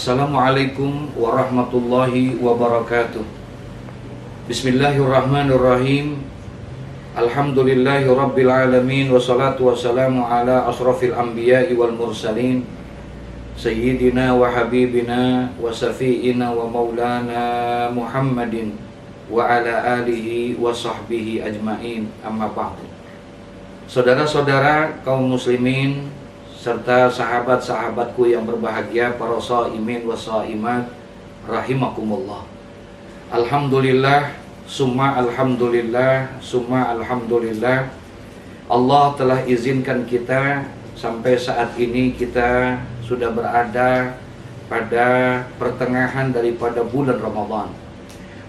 Assalamualaikum warahmatullahi wabarakatuh. Bismillahirrahmanirrahim. Alhamdulillahi rabbil alamin. Wassalatu wassalamu ala asrafil anbiya'i wal mursalin Sayyidina wa habibina wa safi'ina wa maulana Muhammadin wa ala alihi wa sahbihi ajma'in. Amma ba'du. Saudara-saudara kaum muslimin serta sahabat-sahabatku yang berbahagia, para shaimin wa shaimat rahimakumullah. Alhamdulillah, summa alhamdulillah, summa alhamdulillah. Allah telah izinkan kita sampai saat ini kita sudah berada pada pertengahan daripada bulan Ramadan.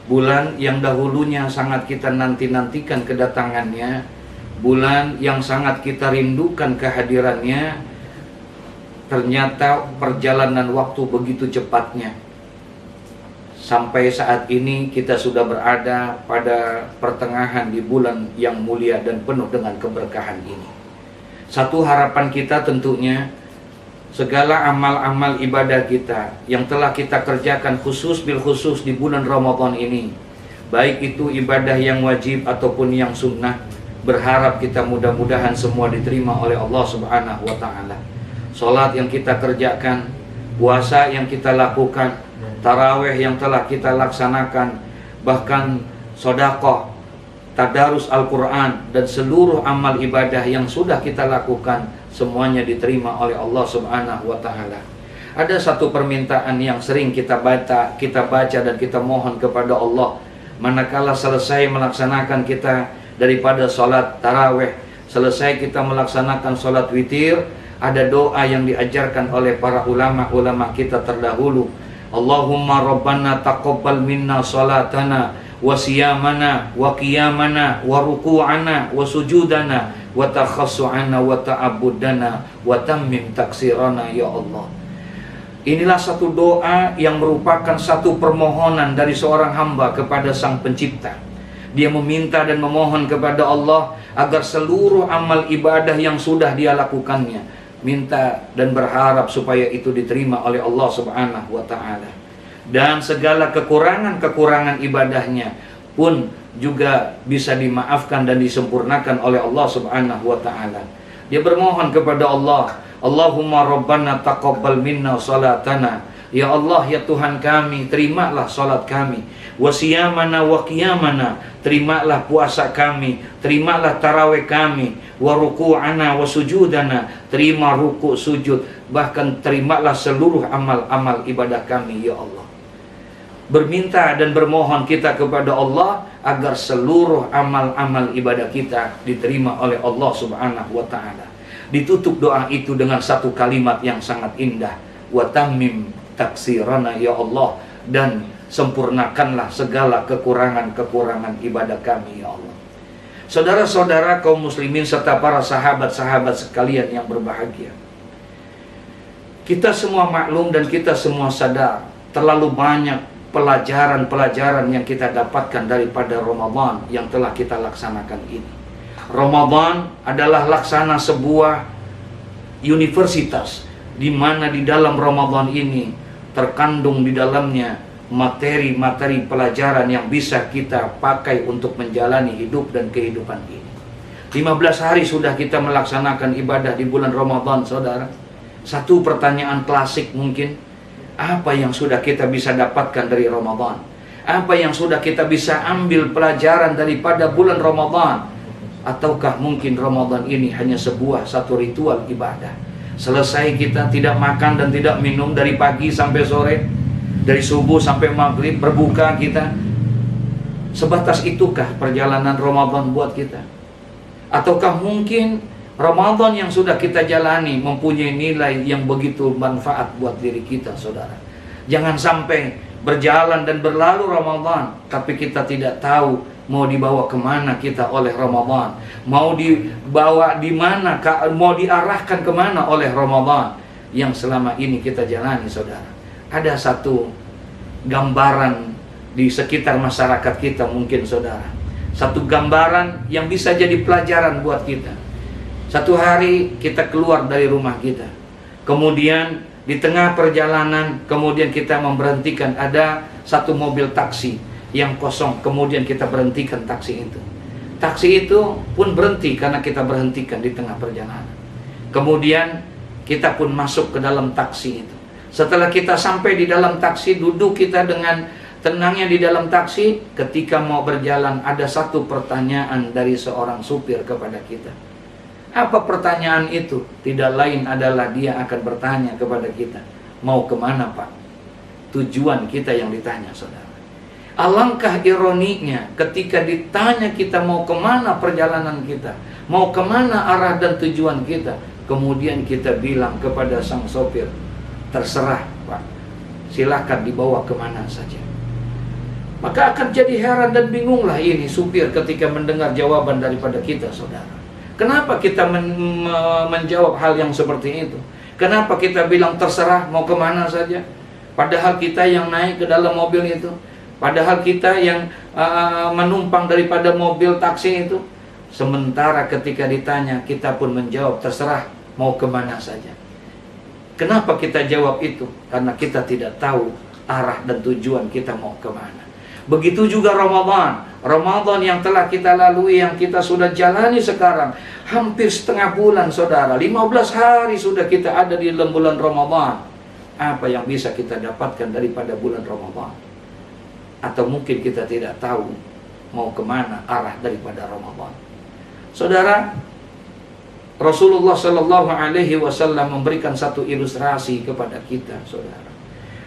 Bulan yang dahulunya sangat kita nanti-nantikan kedatangannya, bulan yang sangat kita rindukan kehadirannya. Ternyata perjalanan waktu begitu cepatnya. Sampai saat ini kita sudah berada pada pertengahan di bulan yang mulia dan penuh dengan keberkahan ini. Satu harapan kita tentunya, segala amal-amal ibadah kita yang telah kita kerjakan khusus bil khusus di bulan Ramadan ini, baik itu ibadah yang wajib ataupun yang sunnah, berharap kita mudah-mudahan semua diterima oleh Allah Subhanahu wa ta'ala. Salat yang kita kerjakan, puasa yang kita lakukan, tarawih yang telah kita laksanakan, bahkan sedekah, tadarus Al-Quran, dan seluruh amal ibadah yang sudah kita lakukan, semuanya diterima oleh Allah Subhanahu wa ta'ala. Ada satu permintaan yang sering kita baca dan kita mohon kepada Allah, manakala selesai melaksanakan kita daripada salat tarawih, selesai kita melaksanakan salat witir, ada doa yang diajarkan oleh para ulama-ulama kita terdahulu. Allahumma rabbana taqabbal minna salatana wa siyamana wa qiyamana wa ruku'ana wa sujudana wa takhassu'ana wa ta'abudana wa tammim taksirana ya Allah. Inilah satu doa yang merupakan satu permohonan dari seorang hamba kepada Sang Pencipta. Dia meminta dan memohon kepada Allah agar seluruh amal ibadah yang sudah dia lakukannya, minta dan berharap supaya itu diterima oleh Allah Subhanahu wa ta'ala. Dan segala kekurangan-kekurangan ibadahnya pun juga bisa dimaafkan dan disempurnakan oleh Allah Subhanahu wa ta'ala. Dia bermohon kepada Allah, Allahumma rabbana taqabbal minna salatana. Ya Allah, ya Tuhan kami, terimalah salat kami. Wa siyamana wa qiyamana, terimalah puasa kami, terimalah tarawih kami. Wa ruku'ana wa sujudana, terima ruku' sujud, bahkan terimalah seluruh amal-amal ibadah kami ya Allah. Berminta dan bermohon kita kepada Allah agar seluruh amal-amal ibadah kita diterima oleh Allah Subhanahu wa ta'ala. Ditutup doa itu dengan satu kalimat yang sangat indah, wa tammim taksirana ya Allah, dan sempurnakanlah segala kekurangan-kekurangan ibadah kami ya Allah. Saudara-saudara kaum muslimin serta para sahabat-sahabat sekalian yang berbahagia, kita semua maklum dan kita semua sadar terlalu banyak pelajaran-pelajaran yang kita dapatkan daripada Ramadan yang telah kita laksanakan ini. Ramadan adalah laksana sebuah universitas, di mana di dalam Ramadan ini terkandung di dalamnya materi-materi pelajaran yang bisa kita pakai untuk menjalani hidup dan kehidupan ini. 15 hari sudah kita melaksanakan ibadah di bulan Ramadan, saudara. Satu pertanyaan klasik mungkin, apa yang sudah kita bisa dapatkan dari Ramadan? Apa yang sudah kita bisa ambil pelajaran daripada bulan Ramadan? Ataukah mungkin Ramadan ini hanya satu ritual ibadah? Selesai kita tidak makan dan tidak minum dari pagi sampai sore, dari subuh sampai maghrib, berbuka kita. Sebatas itukah perjalanan Ramadan buat kita? Ataukah mungkin Ramadan yang sudah kita jalani mempunyai nilai yang begitu manfaat buat diri kita, saudara? Jangan sampai berjalan dan berlalu Ramadan, tapi kita tidak tahu mau dibawa kemana kita oleh Ramadan, mau dibawa di mana, mau diarahkan kemana oleh Ramadan yang selama ini kita jalani, saudara. Ada satu gambaran di sekitar masyarakat kita mungkin, saudara. Satu gambaran yang bisa jadi pelajaran buat kita. Satu hari kita keluar dari rumah kita, kemudian Di tengah perjalanan kemudian kita memberhentikan, ada satu mobil taksi yang kosong, kemudian kita berhentikan taksi itu. Taksi itu pun berhenti karena kita berhentikan di tengah perjalanan. Kemudian kita pun masuk ke dalam taksi itu. Setelah kita sampai di dalam taksi, duduk kita dengan tenangnya di dalam taksi. Ketika mau berjalan, ada satu pertanyaan dari seorang supir kepada kita. Apa pertanyaan itu? Tidak lain adalah dia akan bertanya kepada kita, mau kemana Pak? Tujuan kita yang ditanya, saudara. Alangkah ironinya ketika ditanya kita mau kemana perjalanan kita, mau kemana arah dan tujuan kita, kemudian kita bilang kepada sang sopir, terserah Pak, silakan dibawa kemana saja. Maka akan jadi heran dan bingunglah ini supir ketika mendengar jawaban daripada kita, saudara. Kenapa kita menjawab hal yang seperti itu? Kenapa kita bilang terserah mau kemana saja? Padahal kita yang naik ke dalam mobil itu, padahal kita yang menumpang daripada mobil taksi itu. Sementara ketika ditanya, kita pun menjawab terserah mau kemana saja. Kenapa kita jawab itu? Karena kita tidak tahu arah dan tujuan kita mau kemana. Begitu juga Ramadan. Ramadan yang telah kita lalui, yang kita sudah jalani sekarang, hampir setengah bulan, saudara. 15 hari sudah kita ada di dalam bulan Ramadan. Apa yang bisa kita dapatkan daripada bulan Ramadan? Atau mungkin kita tidak tahu mau kemana arah daripada Ramadan. Saudara, Rasulullah Shallallahu Alaihi Wasallam memberikan satu ilustrasi kepada kita, saudara.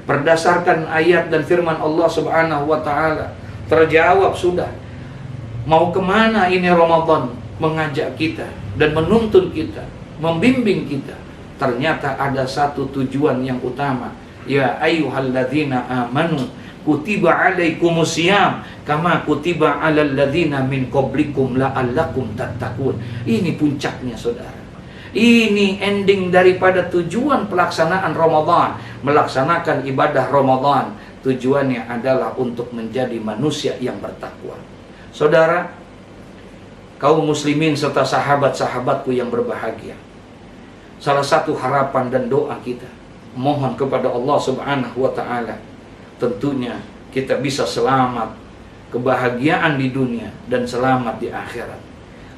Berdasarkan ayat dan firman Allah Subhanahu wa Ta'ala, terjawab sudah. Mau kemana ini Ramadan mengajak kita dan menuntun kita, membimbing kita. Ternyata ada satu tujuan yang utama. Ya ayyuhalladzina amanu kutiba alaikumusiyam kama kutiba alal ladzina min qablikum la'allakum tattaqun. Ini puncaknya, saudara. Ini ending daripada tujuan pelaksanaan Ramadan. Melaksanakan ibadah Ramadan, tujuannya adalah untuk menjadi manusia yang bertakwa. Saudara, kaum muslimin serta sahabat-sahabatku yang berbahagia, salah satu harapan dan doa kita, mohon kepada Allah Subhanahu wa Ta'ala, tentunya kita bisa selamat, kebahagiaan di dunia dan selamat di akhirat.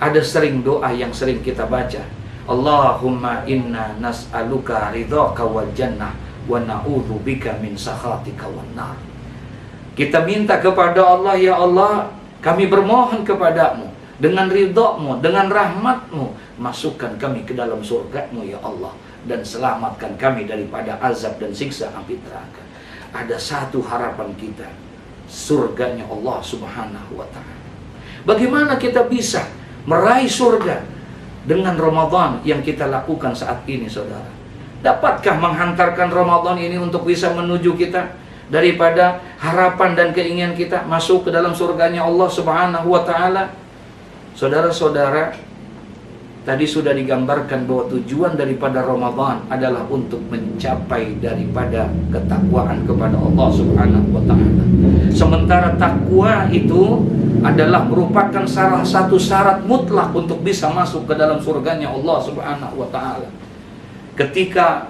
Ada sering doa yang sering kita baca, Allahumma inna nas'aluka ridhaka wal jannah wa na'udzubika min sakhatika wan nar. Kita minta kepada Allah, ya Allah, kami bermohon kepadamu dengan ridhamu, dengan rahmatmu, masukkan kami ke dalam surgamu ya Allah, dan selamatkan kami daripada azab dan siksa api neraka. Ada satu harapan kita, surganya Allah Subhanahu wa Ta'ala. Bagaimana kita bisa meraih surga dengan Ramadan yang kita lakukan saat ini, saudara? Dapatkah menghantarkan Ramadan ini untuk bisa menuju kita daripada harapan dan keinginan kita masuk ke dalam surganya Allah Subhanahu wa Ta'ala? Saudara-saudara, tadi sudah digambarkan bahwa tujuan daripada Ramadan adalah untuk mencapai daripada ketakwaan kepada Allah Subhanahu wa Ta'ala. Sementara takwa itu adalah merupakan salah satu syarat mutlak untuk bisa masuk ke dalam surganya Allah Subhanahu wa Ta'ala. Ketika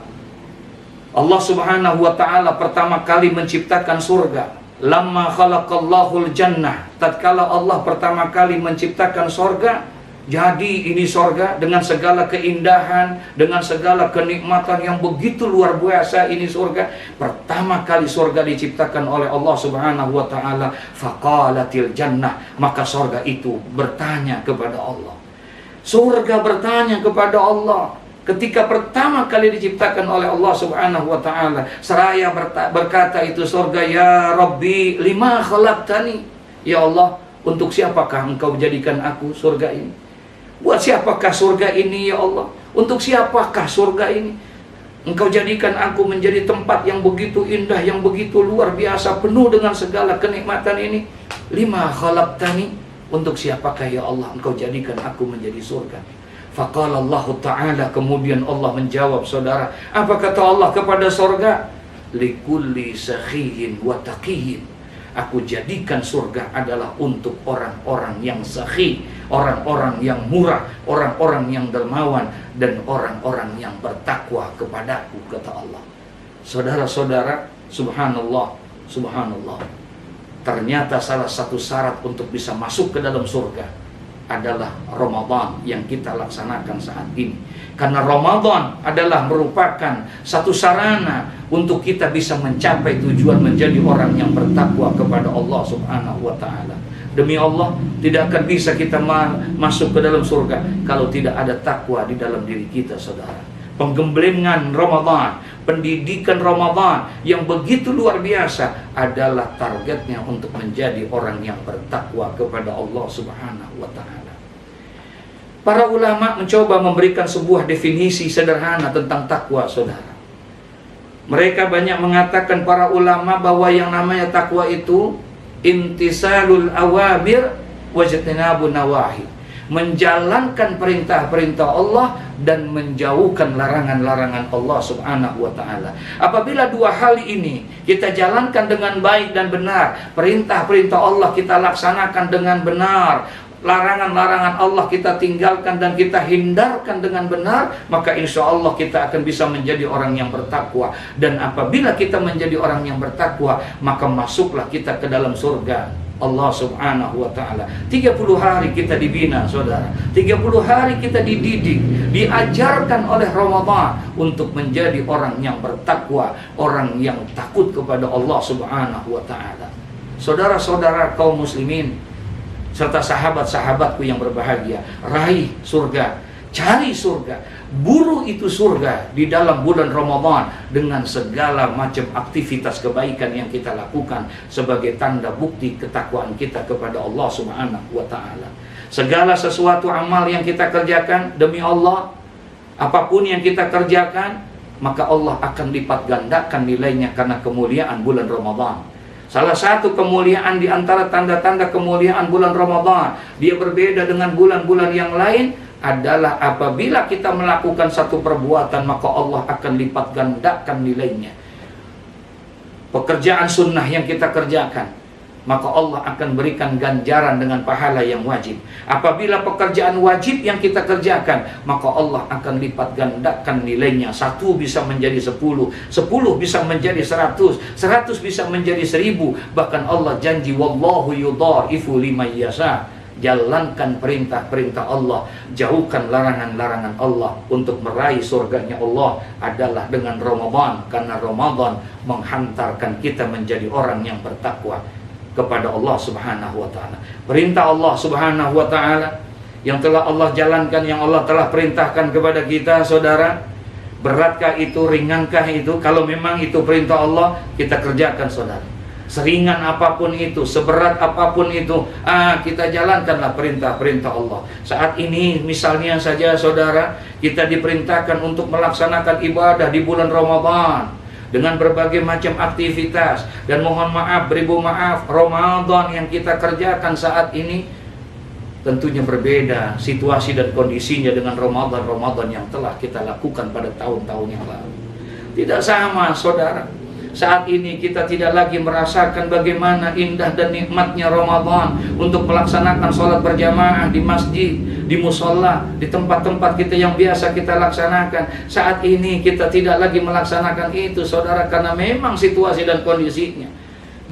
Allah Subhanahu wa Ta'ala pertama kali menciptakan surga, lamma khalaqallahul jannah, tatkala Allah pertama kali menciptakan surga, jadi ini surga dengan segala keindahan, dengan segala kenikmatan yang begitu luar biasa. Ini surga, pertama kali surga diciptakan oleh Allah Subhanahu wa Ta'ala, faqalatil jannah, maka surga itu bertanya kepada Allah. Surga bertanya kepada Allah ketika pertama kali diciptakan oleh Allah Subhanahu wa Ta'ala. Seraya berkata itu surga, ya Rabbi lima khalaqtani, ya Allah, untuk siapakah engkau jadikan aku surga ini? Buat siapakah surga ini ya Allah? Untuk siapakah surga ini? Engkau jadikan aku menjadi tempat yang begitu indah, yang begitu luar biasa, penuh dengan segala kenikmatan ini. Lima khalaqtani, untuk siapakah ya Allah engkau jadikan aku menjadi surga? Faqala Allah Ta'ala, kemudian Allah menjawab, saudara, apa kata Allah kepada surga? Likulli sakhiyin wa taqiyin, aku jadikan surga adalah untuk orang-orang yang sakhi, orang-orang yang murah, orang-orang yang dermawan, dan orang-orang yang bertakwa kepadaku, kata Allah. Saudara-saudara, subhanallah, subhanallah. Ternyata salah satu syarat untuk bisa masuk ke dalam surga adalah Ramadan yang kita laksanakan saat ini. Karena Ramadan adalah merupakan satu sarana untuk kita bisa mencapai tujuan menjadi orang yang bertakwa kepada Allah Subhanahu wa taala. Demi Allah, tidak akan bisa kita masuk ke dalam surga kalau tidak ada takwa di dalam diri kita, saudara. Penggemblengan Ramadan, pendidikan Ramadan yang begitu luar biasa adalah targetnya untuk menjadi orang yang bertakwa kepada Allah Subhanahu wa taala. Para ulama mencoba memberikan sebuah definisi sederhana tentang takwa, saudara. Mereka banyak mengatakan, para ulama, bahwa yang namanya takwa itu imtisalul awamir wajtinabun nawahi, menjalankan perintah-perintah Allah dan menjauhkan larangan-larangan Allah Subhanahu wa taala. Apabila dua hal ini kita jalankan dengan baik dan benar, perintah-perintah Allah kita laksanakan dengan benar, larangan-larangan Allah kita tinggalkan dan kita hindarkan dengan benar, maka insya Allah kita akan bisa menjadi orang yang bertakwa. Dan apabila kita menjadi orang yang bertakwa, maka masuklah kita ke dalam surga Allah Subhanahu wa taala. 30 hari kita dibina, saudara. 30 hari kita dididik, diajarkan oleh Ramadan untuk menjadi orang yang bertakwa, orang yang takut kepada Allah Subhanahu wa taala. Saudara-saudara kaum muslimin serta sahabat-sahabatku yang berbahagia, raih surga, cari surga, buru itu surga di dalam bulan Ramadan dengan segala macam aktivitas kebaikan yang kita lakukan sebagai tanda bukti ketakwaan kita kepada Allah Subhanahu wa taala. Segala sesuatu amal yang kita kerjakan demi Allah, apapun yang kita kerjakan, maka Allah akan lipat gandakan nilainya karena kemuliaan bulan Ramadan. Salah satu kemuliaan di antara tanda-tanda kemuliaan bulan Ramadan, dia berbeda dengan bulan-bulan yang lain, adalah apabila kita melakukan satu perbuatan, maka Allah akan lipat gandakan nilainya. Pekerjaan sunnah yang kita kerjakan, maka Allah akan berikan ganjaran dengan pahala yang wajib. Apabila pekerjaan wajib yang kita kerjakan, maka Allah akan lipat gandakan nilainya. 1 bisa menjadi 10, 10 bisa menjadi 100, 100 bisa menjadi 1000. Bahkan Allah janji, wallahu yudhaifu liman yasha. Jalankan perintah-perintah Allah, jauhkan larangan-larangan Allah untuk meraih surganya Allah adalah dengan Ramadan. Karena Ramadan menghantarkan kita menjadi orang yang bertakwa kepada Allah Subhanahu wa taala. Perintah Allah Subhanahu wa taala yang telah Allah jalankan, yang Allah telah perintahkan kepada kita, saudara, beratkah itu, ringankah itu? Kalau memang itu perintah Allah, kita kerjakan, saudara. Seringan apapun itu, seberat apapun itu, kita jalankanlah perintah-perintah Allah. Saat ini misalnya saja, saudara, kita diperintahkan untuk melaksanakan ibadah di bulan Ramadan dengan berbagai macam aktivitas. Dan mohon maaf, beribu maaf, Ramadan yang kita kerjakan saat ini tentunya berbeda situasi dan kondisinya dengan Ramadan yang telah kita lakukan pada tahun-tahun yang lalu. Tidak sama, saudara. Saat ini kita tidak lagi merasakan bagaimana indah dan nikmatnya Ramadan untuk melaksanakan sholat berjamaah di masjid, di musola, di tempat-tempat kita yang biasa kita laksanakan. Saat ini kita tidak lagi melaksanakan itu, saudara, karena memang situasi dan kondisinya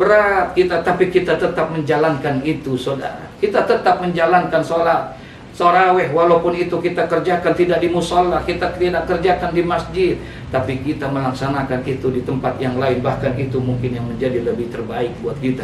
berat kita, tapi kita tetap menjalankan itu, saudara. Kita tetap menjalankan sholat tarawih, walaupun itu kita kerjakan tidak di musola, kita tidak kerjakan di masjid, tapi kita melaksanakan itu di tempat yang lain. Bahkan itu mungkin yang menjadi lebih terbaik buat kita.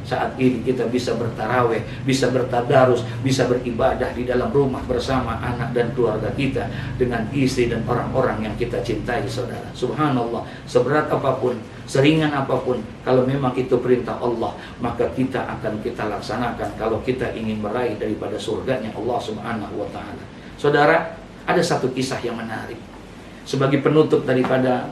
Saat ini kita bisa bertarawih, bisa bertadarus, bisa beribadah di dalam rumah bersama anak dan keluarga kita, dengan istri dan orang-orang yang kita cintai, saudara. Subhanallah, seberat apapun, seringan apapun, kalau memang itu perintah Allah, maka kita akan kita laksanakan kalau kita ingin meraih daripada surganya Allah Subhanahu wa ta'ala. Saudara, ada satu kisah yang menarik sebagai penutup daripada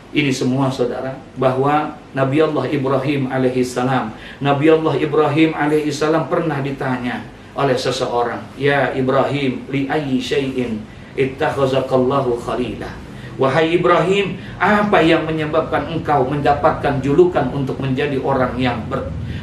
ini semua, saudara, bahwa Nabi Allah Ibrahim alaihissalam, Nabi Allah Ibrahim alaihissalam pernah ditanya oleh seseorang, ya Ibrahim, li ayyi syai'in ittakhadhakallahu khalila. Wahai Ibrahim, apa yang menyebabkan engkau mendapatkan julukan untuk menjadi orang yang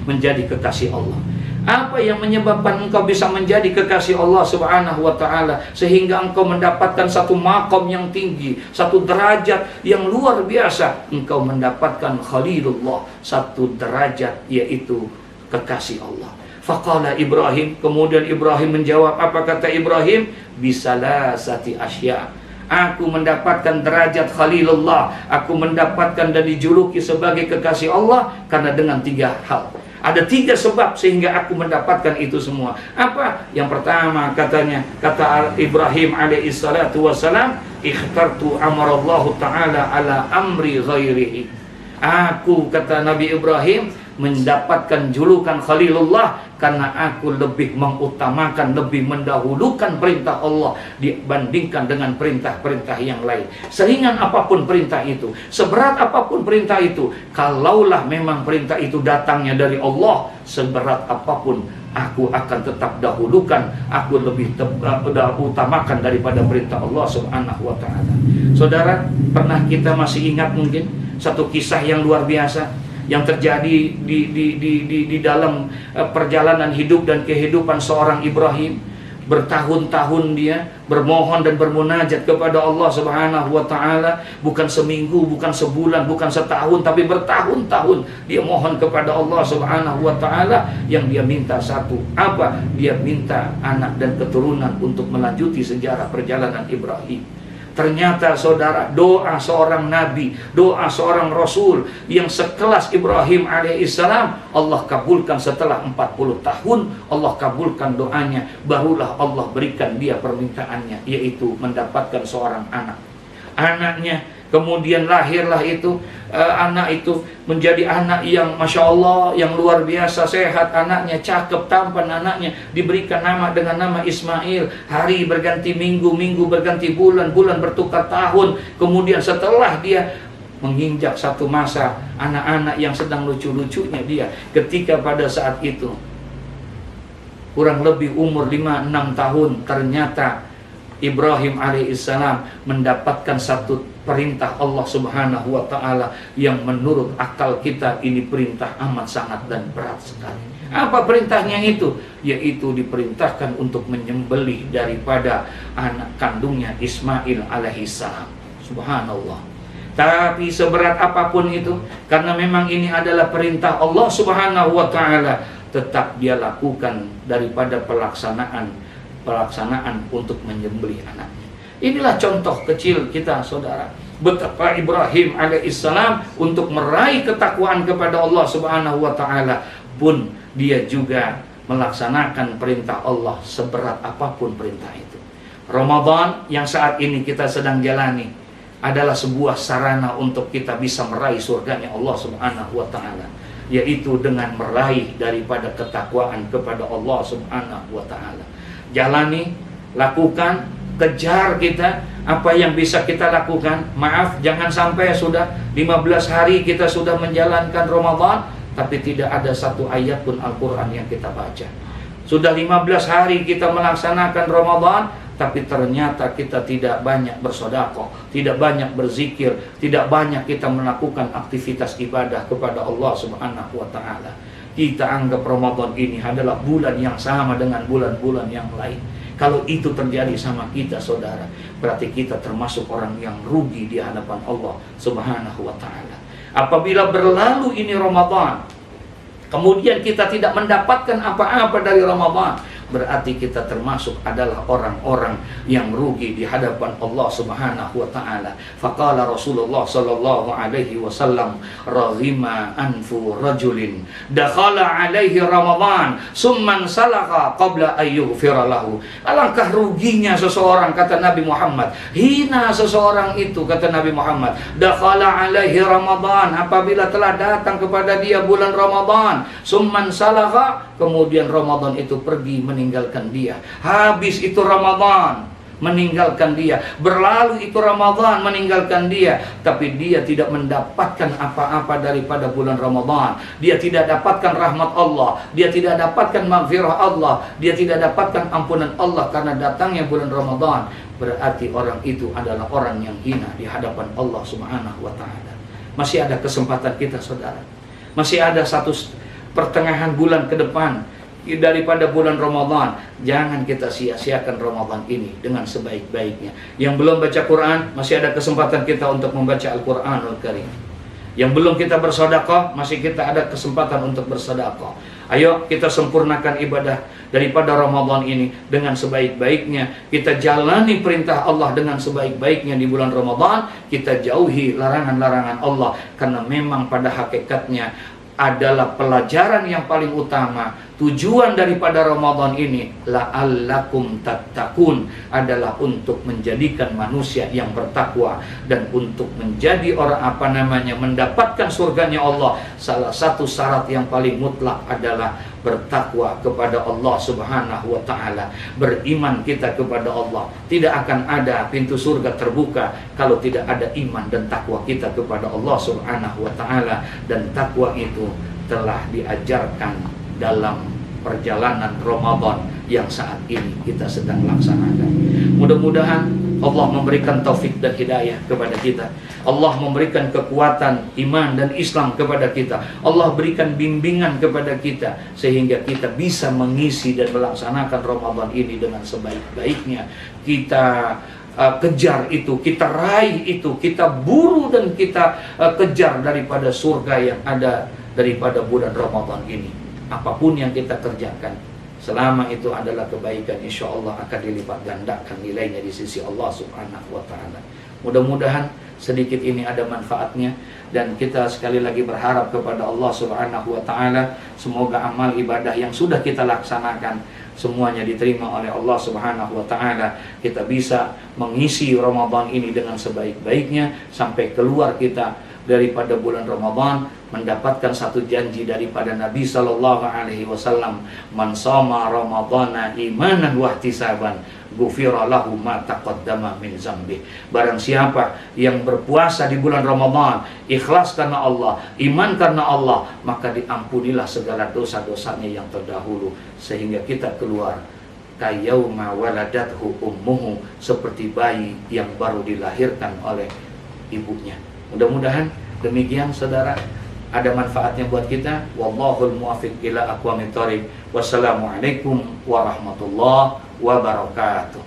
menjadi kekasih Allah? Apa yang menyebabkan engkau bisa menjadi kekasih Allah Subhanahu wa ta'ala, sehingga engkau mendapatkan satu makom yang tinggi, satu derajat yang luar biasa? Engkau mendapatkan Khalilullah, satu derajat yaitu kekasih Allah. Faqala Ibrahim, kemudian Ibrahim menjawab. Apa kata Ibrahim? Bisalasati asya. Aku mendapatkan derajat Khalilullah, aku mendapatkan dan dijuluki sebagai kekasih Allah karena dengan 3 hal. Ada 3 sebab sehingga aku mendapatkan itu semua. Apa? Yang pertama katanya, kata Ibrahim alaihissalatu wassalam, ikhtartu amarallahu ta'ala ala amri ghairihi. Aku, kata Nabi Ibrahim, mendapatkan julukan Khalilullah karena aku lebih mengutamakan, lebih mendahulukan perintah Allah dibandingkan dengan perintah-perintah yang lain. Seringan apapun perintah itu, seberat apapun perintah itu, kalaulah memang perintah itu datangnya dari Allah, seberat apapun aku akan tetap dahulukan, aku lebih utamakan daripada perintah Allah Subhanahu wa ta'ala. Saudara, pernah kita masih ingat mungkin satu kisah yang luar biasa yang terjadi di dalam perjalanan hidup dan kehidupan seorang Ibrahim. Bertahun-tahun dia bermohon dan bermunajat kepada Allah Subhanahu wa ta'ala. Bukan seminggu, bukan sebulan, bukan setahun, tapi bertahun-tahun dia mohon kepada Allah Subhanahu wa ta'ala. Yang dia minta satu, apa? Dia minta anak dan keturunan untuk melanjuti sejarah perjalanan Ibrahim. Ternyata saudara, doa seorang nabi, doa seorang rasul yang sekelas Ibrahim alaihissalam, Allah kabulkan setelah 40 tahun. Allah kabulkan doanya, barulah Allah berikan dia permintaannya, yaitu mendapatkan seorang anak. Anaknya kemudian lahirlah itu, anak itu menjadi anak yang Masya Allah, yang luar biasa sehat. Anaknya cakep, tampan anaknya. Diberikan nama dengan nama Ismail. Hari berganti minggu, minggu berganti bulan, bulan bertukar tahun. Kemudian setelah dia menginjak satu masa anak-anak yang sedang lucu-lucunya dia, ketika pada saat itu kurang lebih umur 5-6 tahun, ternyata Ibrahim alaihissalam mendapatkan satu perintah Allah Subhanahu wa ta'ala yang menurut akal kita ini perintah amat sangat dan berat sekali. Apa perintahnya itu? Yaitu diperintahkan untuk menyembelih daripada anak kandungnya Ismail alaihissalam. Subhanallah. Tapi seberat apapun itu, karena memang ini adalah perintah Allah Subhanahu wa ta'ala, tetap dia lakukan daripada pelaksanaan untuk menyembelih anaknya. Inilah contoh kecil kita, saudara, betapa Ibrahim alaihissalam untuk meraih ketakwaan kepada Allah Subhanahu wa ta'ala pun dia juga melaksanakan perintah Allah seberat apapun perintah itu. Ramadan yang saat ini kita sedang jalani adalah sebuah sarana untuk kita bisa meraih surganya Allah Subhanahu wa ta'ala, yaitu dengan meraih daripada ketakwaan kepada Allah Subhanahu wa ta'ala. Jalani, lakukan, kejar kita apa yang bisa kita lakukan. Maaf, jangan sampai sudah 15 hari kita sudah menjalankan Ramadan, tapi tidak ada satu ayat pun Al-Quran yang kita baca. Sudah 15 hari kita melaksanakan Ramadan, tapi ternyata kita tidak banyak bersedekah, tidak banyak berzikir, tidak banyak kita melakukan aktivitas ibadah kepada Allah Subhanahu wa ta'ala. Kita anggap Ramadan ini adalah bulan yang sama dengan bulan-bulan yang lain. Kalau itu terjadi sama kita, saudara, berarti kita termasuk orang yang rugi di hadapan Allah Subhanahu wa ta'ala. Apabila berlalu ini Ramadan, kemudian kita tidak mendapatkan apa-apa dari Ramadan, berarti kita termasuk adalah orang-orang yang rugi di hadapan Allah Subhanahu wa ta'ala. Faqala Rasulullah sallallahu alaihi wasallam, raghima anfu rajulin dakhala alaihi Ramadan summan salaka qabla ayyughfira lahu. Alangkah ruginya seseorang, kata Nabi Muhammad, hina seseorang itu, kata Nabi Muhammad, dakhala alaihi Ramadan, apabila telah datang kepada dia bulan Ramadan, summan salaka, kemudian Ramadan itu pergi meninggalkan dia. Habis itu Ramadan, meninggalkan dia. Berlalu itu Ramadan, meninggalkan dia. Tapi dia tidak mendapatkan apa-apa daripada bulan Ramadan. Dia tidak dapatkan rahmat Allah, dia tidak dapatkan maghfirah Allah, dia tidak dapatkan ampunan Allah karena datangnya bulan Ramadan. Berarti orang itu adalah orang yang hina di hadapan Allah Subhanahu wa ta'ala. Masih ada kesempatan kita, saudara. Masih ada satu pertengahan bulan ke depan daripada bulan Ramadan. Jangan kita sia-siakan Ramadan ini dengan sebaik-baiknya. Yang belum baca Quran, masih ada kesempatan kita untuk membaca Al-Quranul Karim. Yang belum kita bersedekah, masih kita ada kesempatan untuk bersedekah. Ayo kita sempurnakan ibadah daripada Ramadan ini dengan sebaik-baiknya. Kita jalani perintah Allah dengan sebaik-baiknya di bulan Ramadan. Kita jauhi larangan-larangan Allah, karena memang pada hakikatnya adalah pelajaran yang paling utama. Tujuan daripada Ramadan ini la'allakum tattaqun, adalah untuk menjadikan manusia yang bertakwa dan untuk menjadi orang mendapatkan surganya Allah. Salah satu syarat yang paling mutlak adalah bertakwa kepada Allah Subhanahu wa taala. Beriman kita kepada Allah. Tidak akan ada pintu surga terbuka kalau tidak ada iman dan takwa kita kepada Allah Subhanahu wa taala. Dan takwa itu telah diajarkan dalam perjalanan Ramadan yang saat ini kita sedang laksanakan. Mudah-mudahan Allah memberikan taufik dan hidayah kepada kita. Allah memberikan kekuatan iman dan Islam kepada kita. Allah berikan bimbingan kepada kita sehingga kita bisa mengisi dan melaksanakan Ramadan ini dengan sebaik-baiknya. Kita kejar itu, kita raih itu, kita buru dan kita kejar daripada surga yang ada daripada bulan Ramadan ini. Apapun yang kita kerjakan, selama itu adalah kebaikan, insya Allah akan dilipat gandakan nilainya di sisi Allah Subhanahu wa ta'ala. Mudah-mudahan sedikit ini ada manfaatnya, dan kita sekali lagi berharap kepada Allah Subhanahu wa ta'ala, semoga amal ibadah yang sudah kita laksanakan semuanya diterima oleh Allah Subhanahu wa ta'ala. Kita bisa mengisi Ramadan ini dengan sebaik-baiknya sampai keluar kita daripada bulan Ramadan mendapatkan satu janji daripada Nabi sallallahu alaihi wasallam, man shoma ramadhana imanan wa ihtisaban ghufira lahu ma taqaddama min zambi. Barang siapa yang berpuasa di bulan Ramadan ikhlas karena Allah, iman karena Allah, maka diampunilah segala dosa-dosanya yang terdahulu, sehingga kita keluar kayauma waladathu ummuhu, seperti bayi yang baru dilahirkan oleh ibunya. Mudah-mudahan demikian saudara, ada manfaatnya buat kita. Wallahul muwaffiq ila aqwamit thoriq. Wassalamualaikum warahmatullahi wabarakatuh.